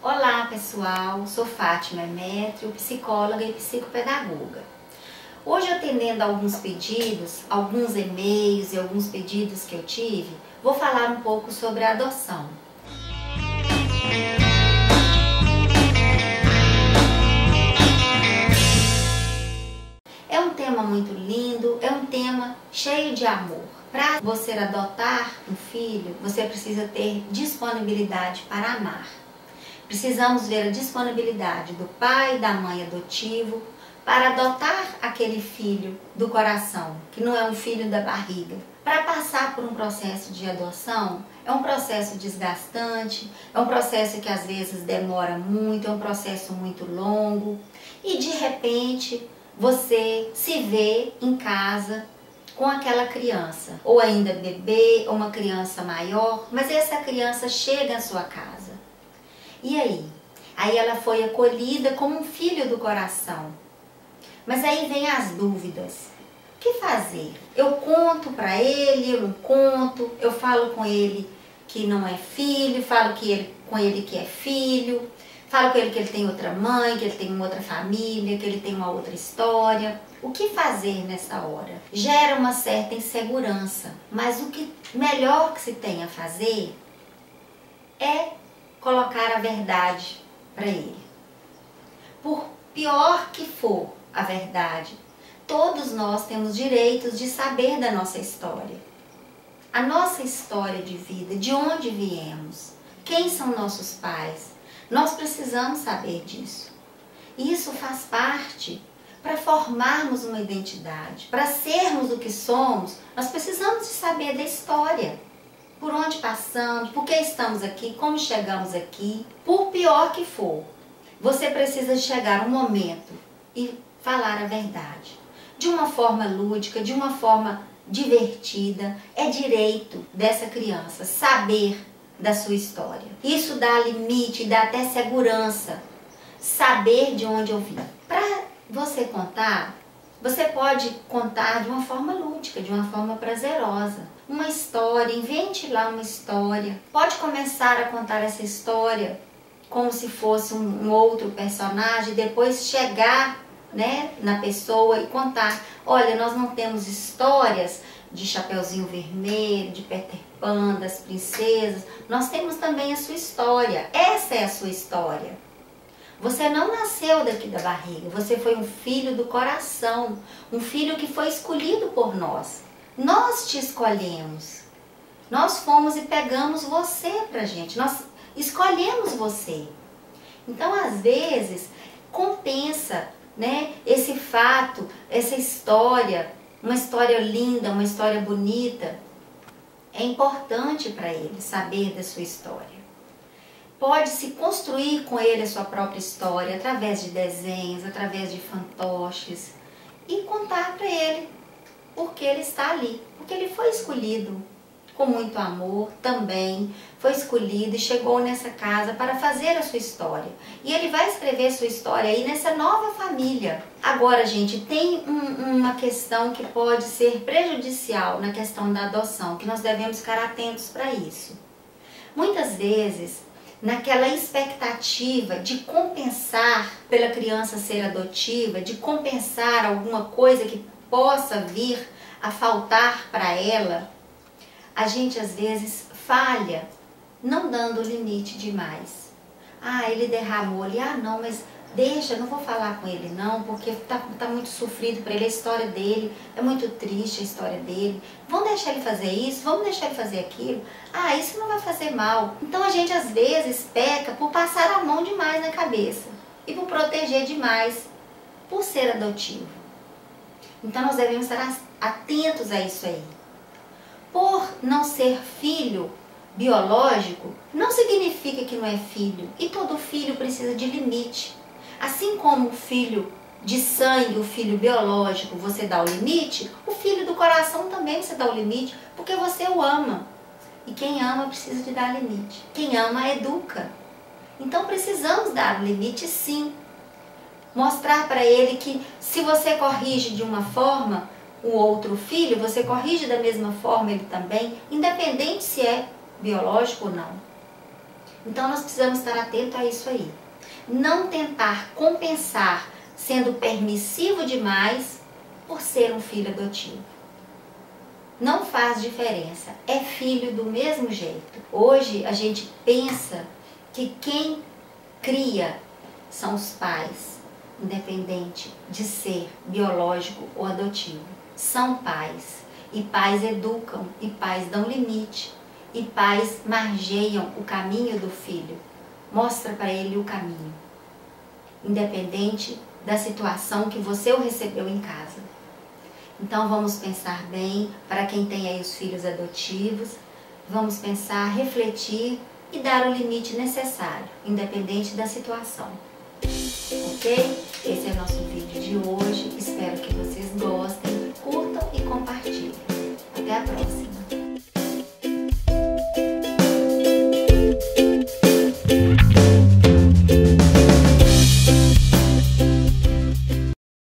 Olá pessoal, sou Fátima Emetrio, psicóloga e psicopedagoga. Hoje, atendendo a alguns pedidos, alguns e-mails e alguns pedidos que eu tive, vou falar um pouco sobre a adoção. É um tema muito lindo, é um tema cheio de amor. Para você adotar um filho, você precisa ter disponibilidade para amar. Precisamos ver a disponibilidade do pai e da mãe adotivo para adotar aquele filho do coração, que não é um filho da barriga. Para passar por um processo de adoção, é um processo desgastante, é um processo que às vezes demora muito, é um processo muito longo e de repente você se vê em casa com aquela criança, ou ainda bebê, ou uma criança maior, mas essa criança chega à sua casa. E aí? Aí ela foi acolhida como um filho do coração. Mas aí vem as dúvidas. O que fazer? Eu conto para ele, eu não conto, eu falo com ele que não é filho, falo com ele que é filho, falo com ele que ele tem outra mãe, que ele tem uma outra família, que ele tem uma outra história. O que fazer nessa hora? Gera uma certa insegurança, mas o que melhor que se tem a fazer é colocar a verdade para ele. Por pior que for a verdade, todos nós temos direitos de saber da nossa história. A nossa história de vida, de onde viemos, quem são nossos pais. Nós precisamos saber disso. Isso faz parte. Para formarmos uma identidade, para sermos o que somos, nós precisamos de saber da história. Por onde passamos, por que estamos aqui, como chegamos aqui. Por pior que for, você precisa chegar um momento e falar a verdade. De uma forma lúdica, de uma forma divertida. É direito dessa criança saber da sua história. Isso dá limite, dá até segurança. Saber de onde eu vim. Para você contar, você pode contar de uma forma lúdica, de uma forma prazerosa. Uma história, invente lá uma história. Pode começar a contar essa história como se fosse um outro personagem, depois chegar, na pessoa e contar. Olha, nós não temos histórias de Chapeuzinho Vermelho, de Peter Pan, das princesas. Nós temos também a sua história. Essa é a sua história. Você não nasceu daqui da barriga, você foi um filho do coração, um filho que foi escolhido por nós. Nós te escolhemos, nós fomos e pegamos você pra gente, nós escolhemos você. Então, às vezes, compensa, esse fato, essa história, uma história linda, uma história bonita. É importante para ele saber da sua história. Pode-se construir com ele a sua própria história através de desenhos, através de fantoches e contar para ele porque ele está ali, porque ele foi escolhido com muito amor também, foi escolhido e chegou nessa casa para fazer a sua história. E ele vai escrever sua história aí nessa nova família. Agora, gente, tem uma questão que pode ser prejudicial na questão da adoção, que nós devemos ficar atentos para isso. Muitas vezes, naquela expectativa de compensar pela criança ser adotiva, de compensar alguma coisa que possa vir a faltar para ela, a gente às vezes falha, não dando limite demais. Ah, ele derramou ali, não, mas deixa, não vou falar com ele não, porque tá muito sofrido para ele, a história dele, é muito triste a história dele. Vamos deixar ele fazer isso, vamos deixar ele fazer aquilo. Isso não vai fazer mal. Então a gente às vezes peca por passar a mão demais na cabeça e por proteger demais, por ser adotivo. Então nós devemos estar atentos a isso aí. Por não ser filho biológico, não significa que não é filho. E todo filho precisa de limite. Assim como o filho de sangue, o filho biológico, você dá o limite, o filho do coração também você dá o limite, porque você o ama. E quem ama precisa de dar limite. Quem ama educa. Então precisamos dar limite, sim. Mostrar para ele que se você corrige de uma forma o outro filho, você corrige da mesma forma ele também, independente se é biológico ou não. Então nós precisamos estar atentos a isso aí. Não tentar compensar sendo permissivo demais por ser um filho adotivo. Não faz diferença, é filho do mesmo jeito. Hoje a gente pensa que quem cria são os pais, independente de ser biológico ou adotivo. São pais, e pais educam, e pais dão limite, e pais margeiam o caminho do filho, mostra para ele o caminho, independente da situação que você o recebeu em casa. Então vamos pensar bem, para quem tem aí os filhos adotivos, vamos pensar, refletir e dar o limite necessário, independente da situação. Ok? Esse é o nosso vídeo de hoje, espero que vocês gostem, curtam e compartilhem. Até a próxima!